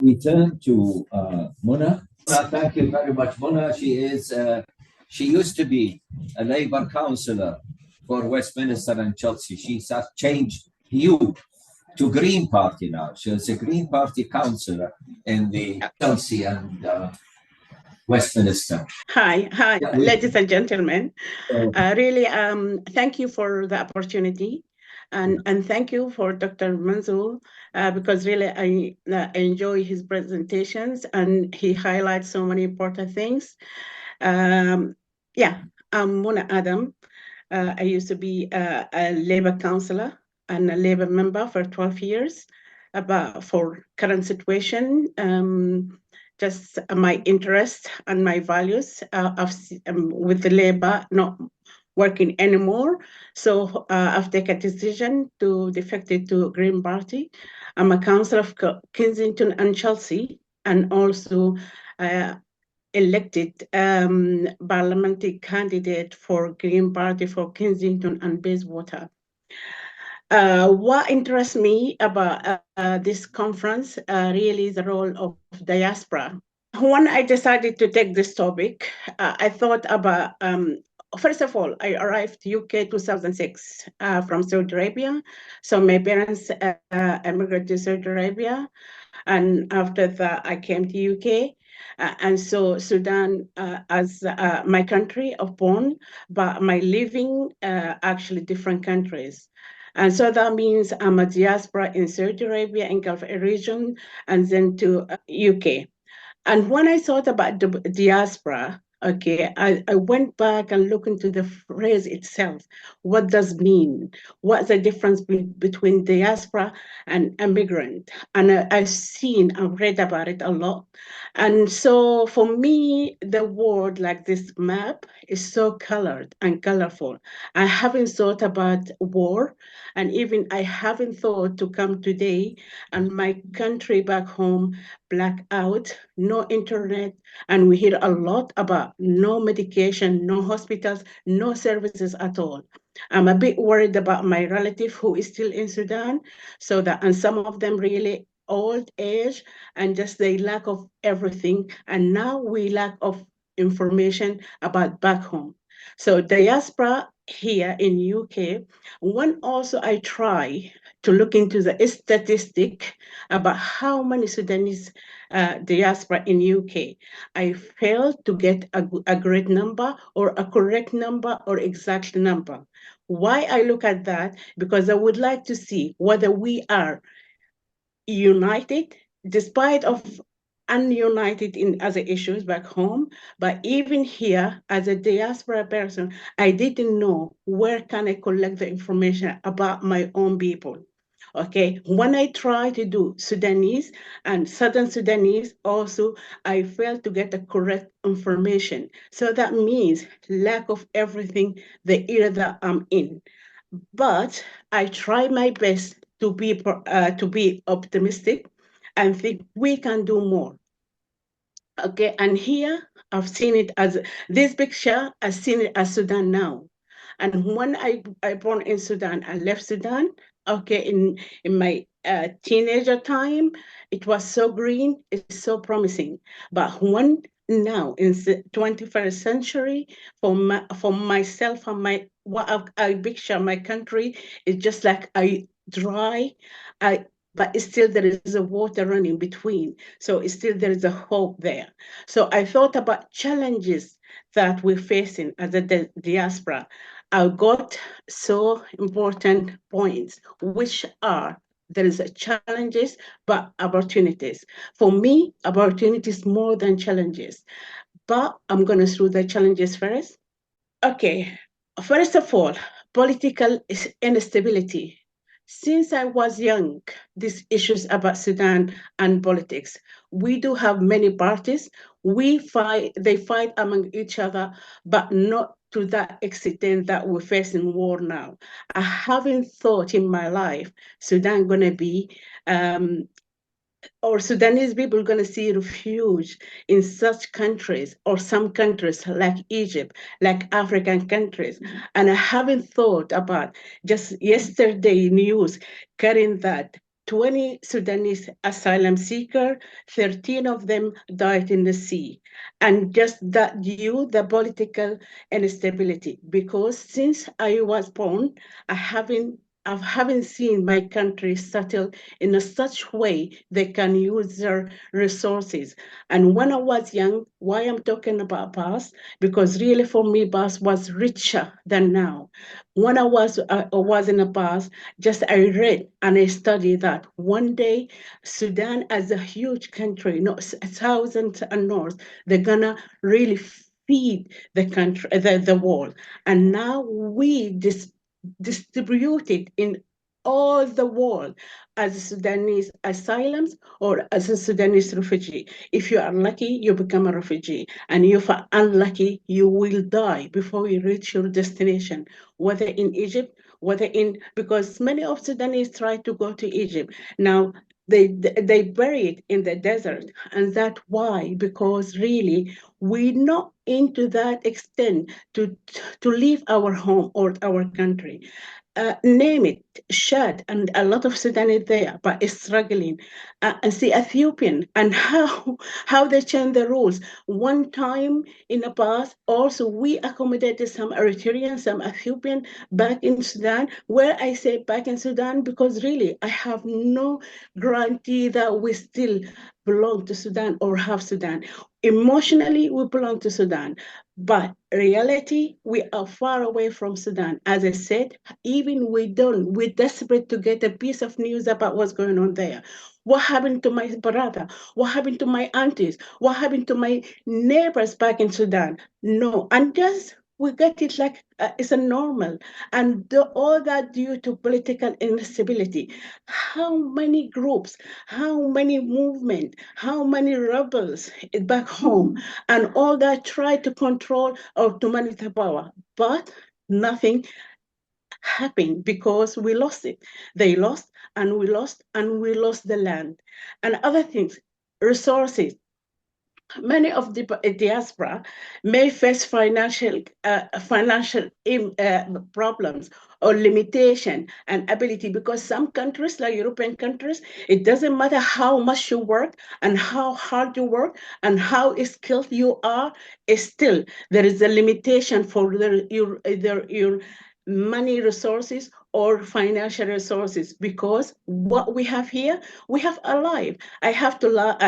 We turn to Mona. Thank you very much, Mona. She used to be a Labour councillor for Westminster and Chelsea. She's changed hue to Green Party now. She's a Green Party councillor in the Chelsea and Westminster. Hi, ladies and gentlemen. Really, thank you for the opportunity, and thank you for Dr. Manzoor, because really I enjoy his presentations and he highlights so many important things. Yeah, I'm Mona Adam. I used to be a Labour councillor and a Labour member for 12 years. But for current situation, just my interest and my values with the Labour not working anymore. So I've taken a decision to defect it to Green Party. I'm a councillor of Kensington and Chelsea, and also elected parliamentary candidate for Green Party for Kensington and Bayswater. What interests me about this conference really is the role of diaspora. When I decided to take this topic, I thought about, first of all, I arrived to UK 2006 from Saudi Arabia. So my parents immigrated to Saudi Arabia. And after that, I came to UK. And so Sudan as my country of born, but my living actually different countries. And so that means I'm a diaspora in Saudi Arabia, in Gulf region, and then to UK. And when I thought about the diaspora, okay, I went back and looked into the phrase itself. What does it mean? What's the difference between diaspora and immigrant? And I've read about it a lot. And so for me, the word like this map is so colored and colorful. I haven't thought about war, and even I haven't thought to come today and my country back home black out, no internet, and we hear a lot about no medication, no hospitals, no services at all. I'm a bit worried about my relative who is still in Sudan, and some of them really old age and just the lack of everything. And now we lack of information about back home. So diaspora here in UK, when also I try to look into the statistic about how many Sudanese diaspora in UK, I failed to get a great number or a correct number or exact number. Why I look at that? Because I would like to see whether we are united despite of ununited in other issues back home, but even here as a diaspora person, I didn't know where can I collect the information about my own people. Okay, when I try to do Sudanese and Southern Sudanese also, I failed to get the correct information. So that means lack of everything the era that I'm in. But I try my best to be optimistic and think we can do more. Okay, and here I've seen it as this picture, I've seen it as Sudan now. And when I born in Sudan, I left Sudan, okay, in my teenager time, it was so green, it's so promising. But when now in the 21st century, for myself and what I picture my country is just like a dry, but still there is a water running between. So still there is a hope there. So I thought about challenges that we're facing as a diaspora. I got so important points, which are there is challenges, but opportunities. For me, opportunities more than challenges. But I'm going to through the challenges first. Okay, first of all, political instability. Since I was young, these issues about Sudan and politics, we do have many parties. They fight among each other, but not to that extent that we're facing war now. I haven't thought in my life Sudan gonna be or Sudanese people going to see refuge in such countries or some countries like Egypt, like African countries. And I haven't thought about just yesterday news carrying that 20 Sudanese asylum seekers, 13 of them died in the sea. And just that due the political instability, because since I was born, I haven't seen my country settle in a such way they can use their resources. And when I was young, why I'm talking about past? Because really for me, past was richer than now. When I was in the past, just I read and I studied that one day Sudan as a huge country, not thousands and north, they're gonna really feed the country, the world. And now we distributed in all the world as Sudanese asylums or as a Sudanese refugee. If you are lucky, you become a refugee. And if you are unlucky, you will die before you reach your destination, whether in Egypt, because many of Sudanese try to go to Egypt. Now, they bury it in the desert. And that why? Because really, we're not into that extent to leave our home or our country. Name it, Chad, and a lot of Sudanese there, but is struggling. And see Ethiopian and how they change the rules. One time in the past, also we accommodated some Eritrean, some Ethiopian back in Sudan. Where I say back in Sudan, because really I have no guarantee that we still belong to Sudan or have Sudan. Emotionally, we belong to Sudan, but reality, we are far away from Sudan. As I said, even we're desperate to get a piece of news about what's going on there. What happened to my brother? What happened to my aunties? What happened to my neighbors back in Sudan? No, and just we get it like it's a normal, and all that due to political instability. How many groups, how many movement, how many rebels back home, and all that try to control or to manage the power, but nothing happened because we lost it. They lost, and we lost, and we lost the land, and other things, resources. Many of the diaspora may face financial problems or limitation and ability, because some countries like European countries, it doesn't matter how much you work and how hard you work and how skilled you are, still there is a limitation for your money resources or financial resources, because what we have here, we have a life. I have to live, I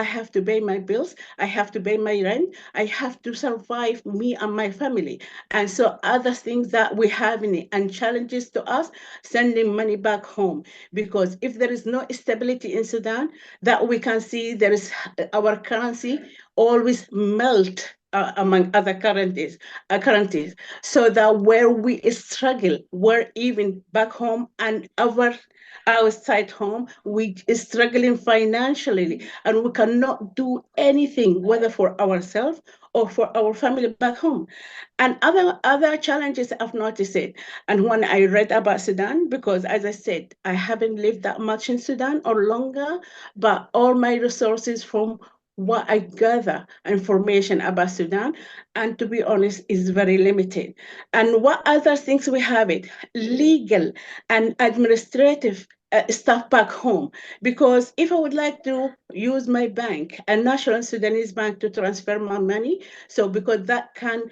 have to pay my bills, I have to pay my rent, I have to survive me and my family. And so other things that we have in it, and challenges to us sending money back home. Because if there is no stability in Sudan, that we can see there is our currency always melt among other currencies, so that where we struggle, where even back home and outside home, we struggling financially, and we cannot do anything, whether for ourselves or for our family back home. And other challenges I've noticed it. And when I read about Sudan, because as I said, I haven't lived that much in Sudan or longer, but all my resources from what I gather information about Sudan, and to be honest, is very limited. And what other things we have it? Legal and administrative stuff back home. Because if I would like to use my bank, a national Sudanese bank, to transfer my money, so because that can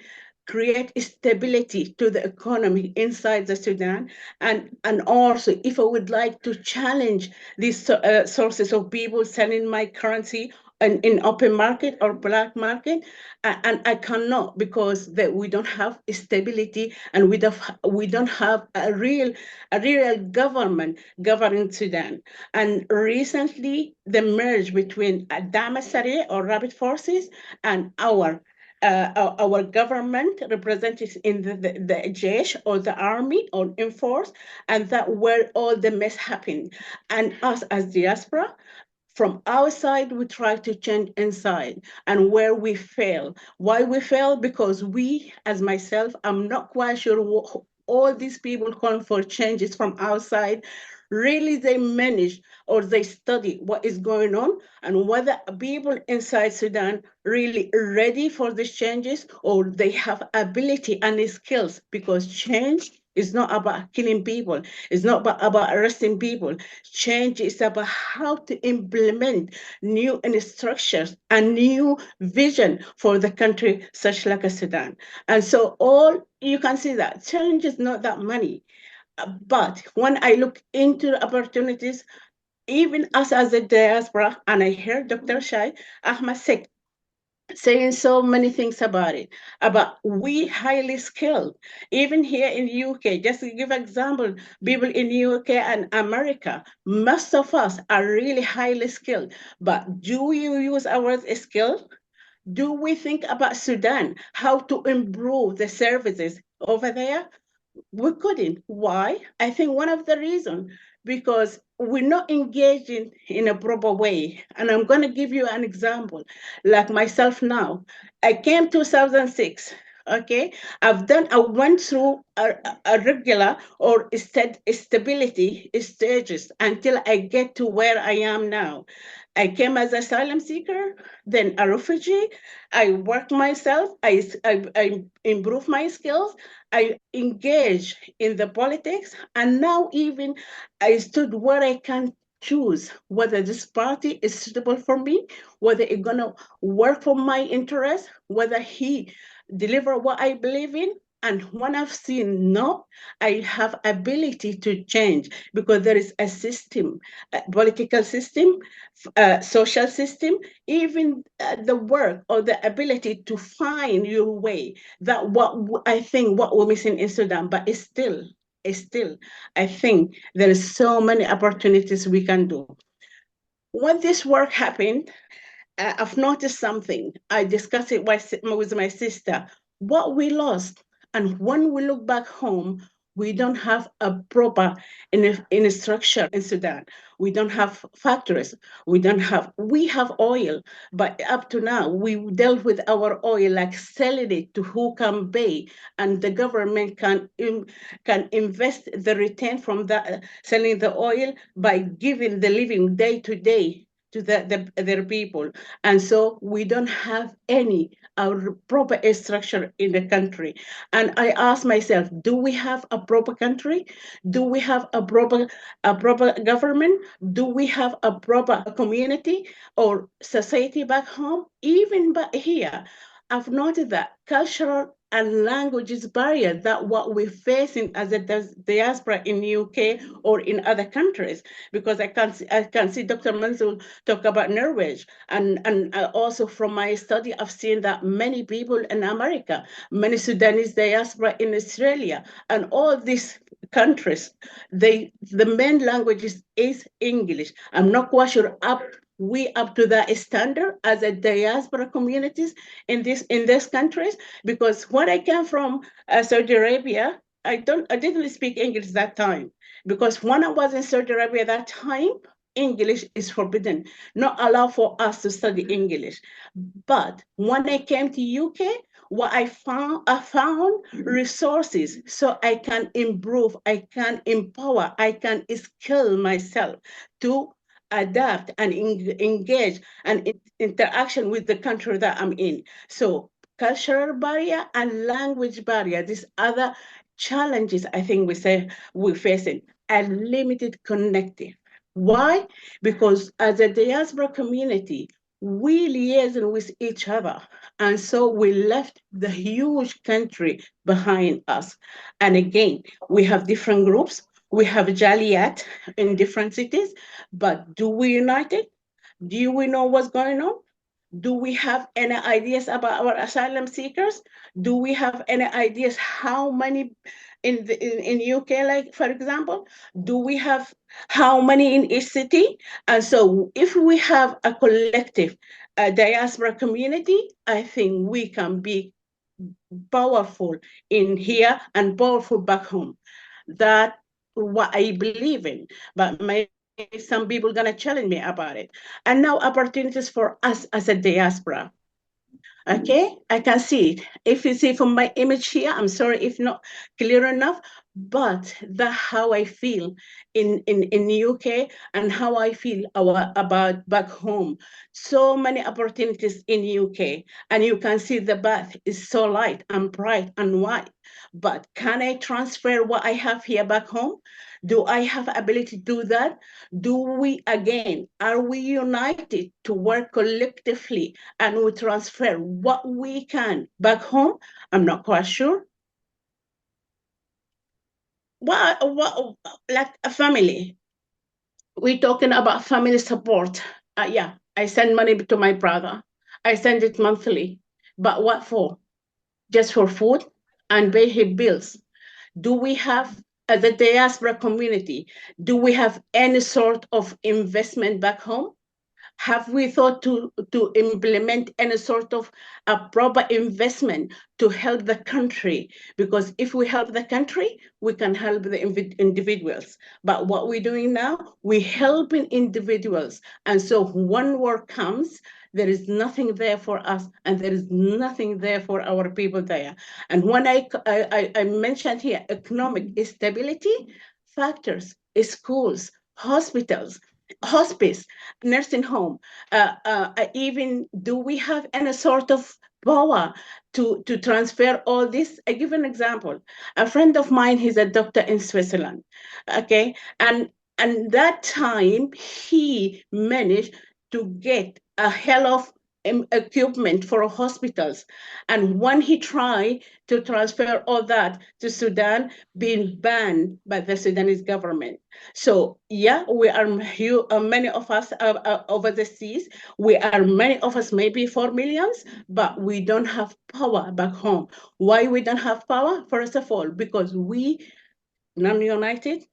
create stability to the economy inside the Sudan, and also if I would like to challenge these sources of people selling my currency in open market or black market, and I cannot, because we don't have stability, and we don't have a real government governing Sudan. And recently, the merge between Damasari or Rapid Forces and our government representatives in the Jaish or the army or in force, and that where all the mess happened. And us as diaspora, from outside, we try to change inside, and where we fail. Why we fail? Because we, as myself, I'm not quite sure what all these people calling for changes from outside, really they manage or they study what is going on, and whether people inside Sudan really ready for these changes, or they have ability and skills, because change It's not about killing people. It's not about arresting people. Change is about how to implement new structures and new vision for the country, such like a Sudan. And so all you can see that change is not that money. But when I look into opportunities, even us as a diaspora, and I heard Dr. Shai Ahmed saying so many things about it, about we highly skilled, even here in UK, just to give example, people in UK and America, most of us are really highly skilled, but do you use our skill? Do we think about Sudan, how to improve the services over there? We couldn't. Why? I think one of the reasons, because we're not engaging in a proper way. And I'm going to give you an example. Like myself now, I came 2006. Okay, I went through a regular or stability stages until I get to where I am now. I came as an asylum seeker, then a refugee. I worked myself. I improved my skills. I engaged in the politics, and now even I stood where I can choose whether this party is suitable for me, whether it's gonna work for my interest, whether he deliver what I believe in. And when I've seen no, I have ability to change because there is a system, a political system, social system, even the work or the ability to find your way. That what I think what we're missing in Sudan, but it's still, I think there is so many opportunities we can do. When this work happened, I've noticed something. I discussed it with my sister. What we lost, and when we look back home, we don't have a proper in structure in Sudan. We don't have factories. We have oil, but up to now, we dealt with our oil like selling it to who can pay, and the government can invest the return from that selling the oil by giving the living day to day to their people. And so we don't have any proper structure in the country. And I ask myself, do we have a proper country? Do we have a proper government? Do we have a proper community or society back home? Even back here, I've noted that cultural and languages barrier that what we're facing as a diaspora in UK or in other countries, because I can see Dr. Mansour talk about Norway, and also from my study, I've seen that many people in America, many Sudanese diaspora in Australia, and all these countries, the main language is English. I'm not quite sure we up to that standard as a diaspora communities in these countries, because when I came from Saudi Arabia, I didn't speak English that time, because when I was in Saudi Arabia that time, English is forbidden, not allowed for us to study English. But when I came to UK, what I found resources so I can improve, I can empower, I can skill myself to adapt and engage and interaction with the country that I'm in. So cultural barrier and language barrier, these other challenges I think we're facing, and limited connective. Why? Because as a diaspora community, we liaison with each other. And so we left the huge country behind us. And again, we have different groups. We have Jaliat in different cities, but do we unite it? Do we know what's going on? Do we have any ideas about our asylum seekers? Do we have any ideas how many in UK, like for example? Do we have how many in each city? And so if we have a collective diaspora community, I think we can be powerful in here and powerful back home. That what I believe in, but maybe some people gonna challenge me about it. And now opportunities for us as a diaspora. Okay, I can see it. If you see from my image here, I'm sorry if not clear enough, but that's how I feel in UK, and how I feel about back home. So many opportunities in UK, and you can see the bath is so light and bright and white. But can I transfer what I have here back home? Do I have ability to do that? Do we, again, are we united to work collectively and we transfer what we can back home? I'm not quite sure. What, like a family? We're talking about family support. Yeah, I send money to my brother. I send it monthly. But what for? Just for food and pay his bills. Do we have, as a diaspora community, do we have any sort of investment back home? Have we thought to implement any sort of a proper investment to help the country? Because if we help the country, we can help the individuals. But what we're doing now, we're helping individuals. And so when war comes, there is nothing there for us, and there is nothing there for our people there. And when I mentioned here economic stability factors, schools, hospitals, hospice, nursing home, even do we have any sort of power to transfer all this? I give an example. A friend of mine, he's a doctor in Switzerland, okay? And that time he managed to get a hell of equipment for hospitals. And when he tried to transfer all that to Sudan, being banned by the Sudanese government. So yeah, we are many of us are over the seas. We are many of us, maybe 4 millions, but we don't have power back home. Why we don't have power? First of all, because we non-united,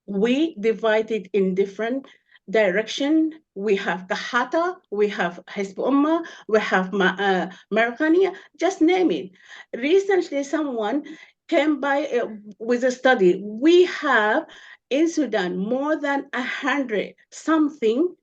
we divided in different direction. We have Kahata, we have Hezbollah, we have Marokania, just name it. Recently, someone came by with a study. We have in Sudan more than 100 something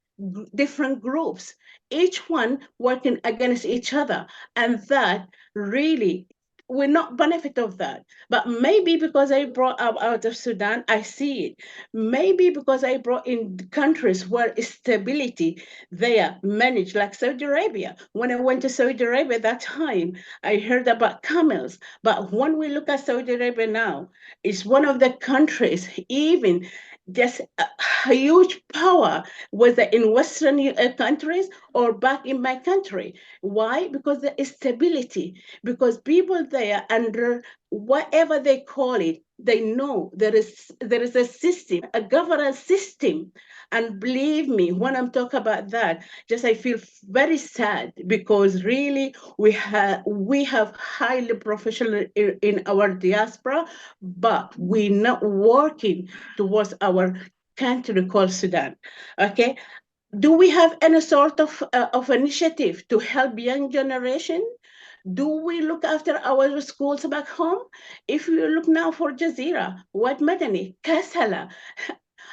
different groups, each one working against each other, and that really will not benefit of that. But maybe because I brought up out of Sudan, I see it. Maybe because I brought in countries where stability there managed, like Saudi Arabia. When I went to Saudi Arabia that time, I heard about camels. But when we look at Saudi Arabia now, it's one of the countries, even just a huge power, whether in Western countries or back in my country. Why? Because the stability, because people there under whatever they call it, they know there is a system, a governance system. And believe me, when I'm talking about that, just I feel very sad, because really we have highly professional in our diaspora, but we're not working towards our country called Sudan. Okay, do we have any sort of initiative to help young generation? Do we look after our schools back home? If you look now for Jazeera, Wat Madani, Kasala,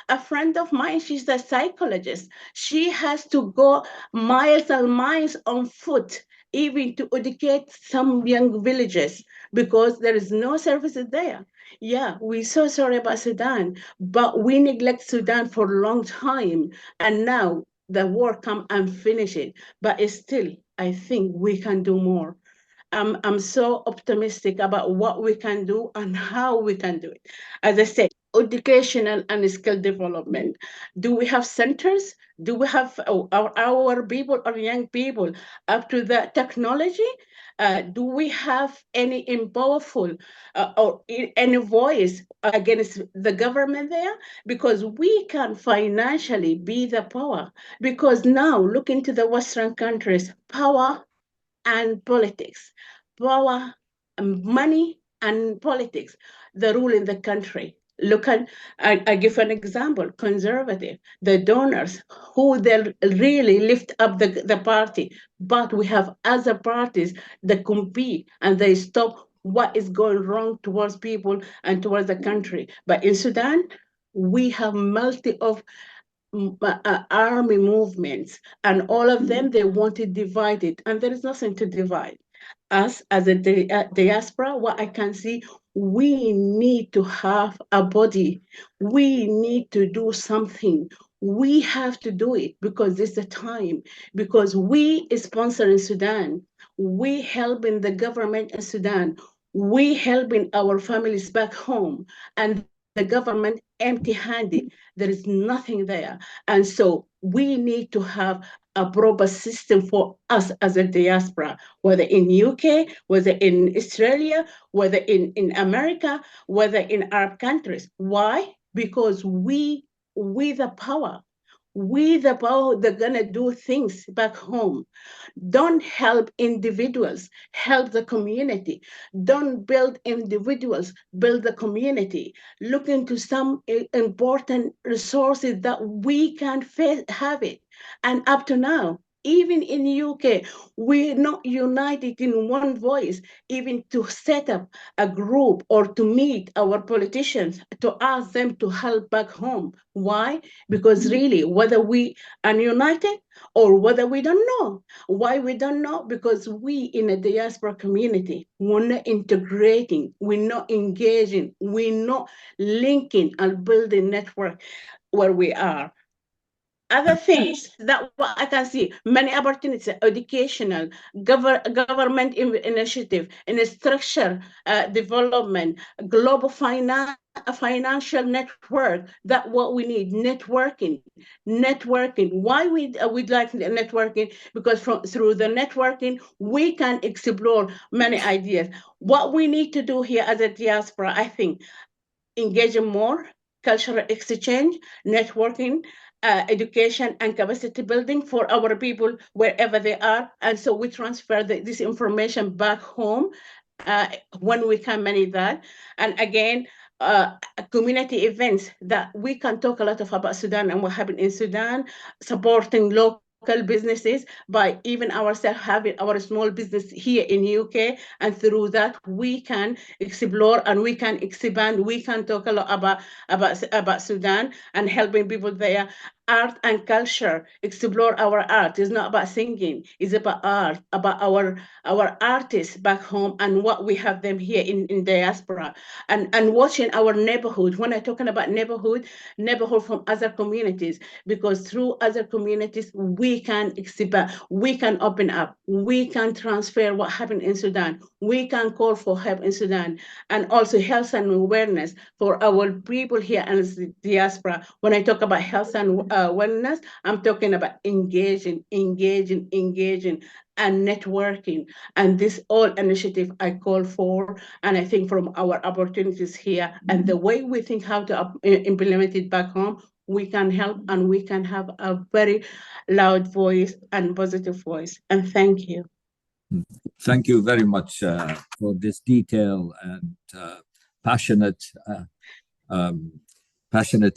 a friend of mine, she's a psychologist. She has to go miles and miles on foot, even to educate some young villages, because there is no services there. Yeah, we're so sorry about Sudan, but we neglect Sudan for a long time. And now the war come and finish it. But still, I think we can do more. I'm so optimistic about what we can do and how we can do it. As I said, educational and skill development. Do we have centers? Do we have our people or young people up to the technology? Do we have any powerful or any voice against the government there? Because we can financially be the power. Because now, look into the Western countries, power and politics, power, money, and politics, the rule in the country. Look at, I give an example, conservative, the donors, who they really lift up the party, but we have other parties that compete and they stop what is going wrong towards people and towards the country. But in Sudan, we have multi of army movements, and all of them, they want to divide it, and there is nothing to divide. us as a diaspora, what I can see, we need to have a body. We need to do something. We have to do it because it's the time. Because we sponsor in Sudan. We helping the government in Sudan. We helping our families back home. And the government empty-handed. There is nothing there. And so we need to have a proper system for us as a diaspora, whether in UK, whether in Australia, whether in America, whether in Arab countries. Why? Because we the power. We the power, they're gonna do things back home. Don't help individuals, help the community. Don't build individuals, build the community. Look into some important resources that we can have it. And up to now, even in the UK, we're not united in one voice, even to set up a group or to meet our politicians to ask them to help back home. Why? Because really, whether we are united or whether we don't know. Why we don't know? Because we in a diaspora community, we're not integrating, we're not engaging, we're not linking and building network where we are. Other things that what I can see, many opportunities, educational, government initiative, infrastructure development, global financial network. That what we need, networking. Why we'd like networking? Because through the networking, we can explore many ideas. What we need to do here as a diaspora, I think, engaging more, cultural exchange, networking, education and capacity building for our people wherever they are. And so we transfer this information back home when we can manage that. And again, community events that we can talk a lot about Sudan and what happened in Sudan, supporting local businesses by even ourselves having our small business here in UK, and through that we can explore and we can expand. We can talk a lot about Sudan and helping people there. Art and culture, explore our art. It's not about singing, it's about art, about our artists back home and what we have them here in diaspora, and watching our neighborhood. When I'm talking about neighborhood from other communities, because through other communities we can expand, we can open up, we can transfer what happened in Sudan, we can call for help in Sudan, and also health and awareness for our people here in the diaspora. When I talk about health and wellness, I'm talking about engaging, and networking. And this all initiative I call for, and I think from our opportunities here and the way we think how to implement it back home, we can help and we can have a very loud voice and positive voice. And thank you. Thank you very much for this detail and passionate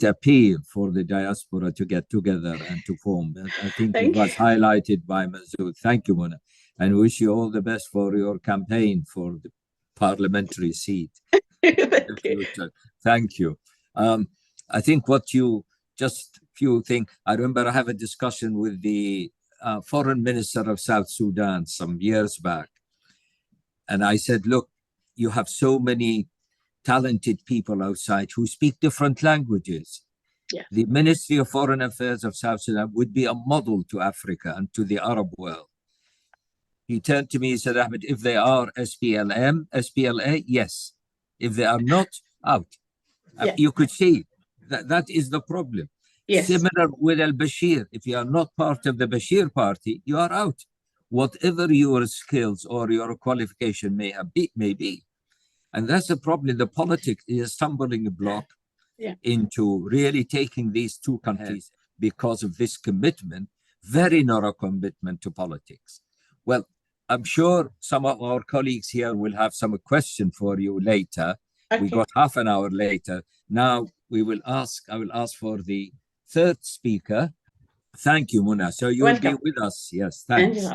appeal for the diaspora to get together and to form. I think it was highlighted by Manzoor. Thank you, Mona, and wish you all the best for your campaign for the parliamentary seat. Thank you. I think what you just few things. I remember I have a discussion with the foreign minister of South Sudan some years back, and I said, look, you have so many talented people outside who speak different languages. Yeah. The Ministry of Foreign Affairs of South Sudan would be a model to Africa and to the Arab world. He turned to me and said, Ahmed, if they are SPLA, yes. If they are not, out. Yeah. You could see that is the problem. Yes. Similar with al-Bashir. If you are not part of the Bashir party, you are out. Whatever your skills or your qualification may be. And that's the problem. The politics is a stumbling block into really taking these two countries because of this commitment, very narrow commitment to politics. Well, I'm sure some of our colleagues here will have some question for you later. Okay. We got half an hour later. Now I will ask for the third speaker. Thank you, Mona. So you'll be with us. Yes, thanks.